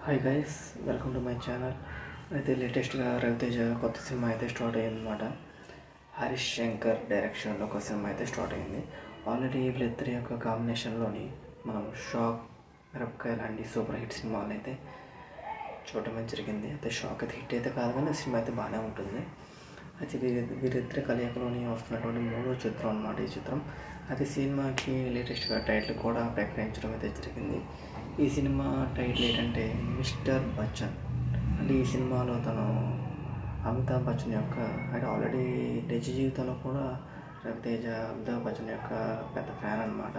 Hi guys, welcome to my channel. అయితే లేటెస్ట్గా రవితేజ కొత్త సినిమా అయితే స్టార్ట్ అయ్యింది అనమాట. హరీష్ శంకర్ డైరెక్షన్లో ఒక సినిమా అయితే స్టార్ట్ అయింది. ఆల్రెడీ వీళ్ళిద్దరి యొక్క కాంబినేషన్లోని మనం షాక్, మిరపకాయ లాంటి సూపర్ హిట్ సినిమాలు అయితే చూడటమే జరిగింది. అయితే షాక్ అయితే హిట్ అయితే కాదు, కానీ సినిమా అయితే బాగానే ఉంటుంది. అయితే వీరిద్దరి కలయికలోని వస్తున్నటువంటి మూడో చిత్రం అన్నమాట ఈ చిత్రం. అయితే సినిమాకి లేటెస్ట్గా టైటిల్ కూడా ప్రకటించడం అయితే జరిగింది. ఈ సినిమా టైటిల్ ఏంటంటే మిస్టర్ బచ్చన్. అంటే ఈ సినిమాలో తను అమితాబ్ బచ్చన్ యొక్క అంటే ఆల్రెడీ నిజ జీవితంలో కూడా రవితేజ అమితాబ్ బచ్చన్ యొక్క పెద్ద ఫ్యాన్ అనమాట.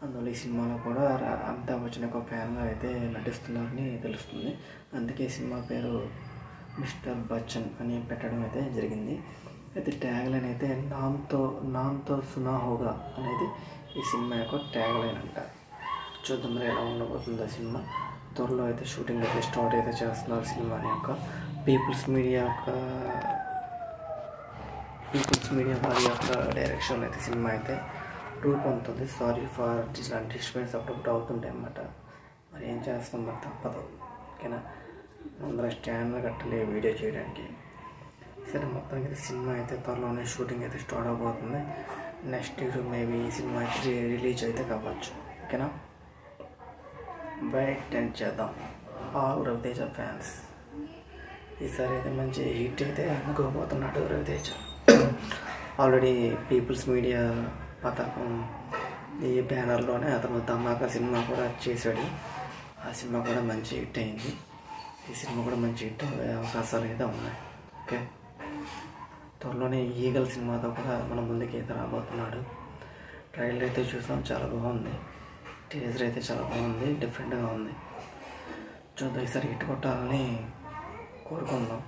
అందువల్ల ఈ సినిమాలో కూడా అమితాబ్ బచ్చన్ యొక్క ఫ్యాన్గా అయితే నటిస్తున్నారని తెలుస్తుంది. అందుకే ఈ సినిమా పేరు మిస్టర్ బచ్చన్ అని పెట్టడం అయితే జరిగింది. అయితే ట్యాగ్ లైన్ అయితే నామ్తో సునా హోగా అనేది ఈ సినిమా యొక్క ట్యాగ్ లైన్ అంట. చూద్దాం మరి ఎలా ఉండబోతుందో సినిమా. త్వరలో అయితే షూటింగ్ అయితే స్టార్ట్ అయితే చేస్తున్నారు సినిమాని యొక్క. పీపుల్స్ మీడియా వారి యొక్క డైరెక్షన్ అయితే సినిమా అయితే రూపొందుతుంది. సారీ ఫర్ ఇలాంటి డిస్టర్బెన్స్ అప్పుడప్పుడు అవుతుంటాయి అన్నమాట. మరి ఏం చేస్తాం, మరి తప్పదు. ఓకేనా, అందరూ స్టాండ్లో కట్టాలి వీడియో చేయడానికి. సరే, మొత్తానికి సినిమా అయితే త్వరలోనే షూటింగ్ అయితే స్టార్ట్ అవబోతుంది. నెక్స్ట్ ఇయర్ మేబీ ఈ సినిమా అయితే రిలీజ్ అయితే కావచ్చు. ఓకేనా, వెయిట్ అండ్ చేద్దాం ఆల్ రవితేజ ఫ్యాన్స్. ఈసారి అయితే మంచి హిట్ అయితే అనుకోబోతున్నాడు రవితేజ. ఆల్రెడీ పీపుల్స్ మీడియా పతాకం ఈ బ్యానర్లోనే అతను ధమాకా సినిమా కూడా చేశాడు. ఆ సినిమా కూడా మంచి హిట్ అయింది. ఈ సినిమా కూడా మంచి హిట్ అయ్యే అవకాశాలు అయితే ఉన్నాయి. ఓకే, త్వరలోనే ఈగల్ సినిమాతో కూడా మన ముందుకి అయితే రాబోతున్నాడు. ట్రైలర్ అయితే చూసాం, చాలా బాగుంది. టీజర్ అయితే చాలా బాగుంది, డిఫరెంట్గా ఉంది. చూద్దాం, ఈసారి హిట్ కొట్టాలని కోరుకుందాం.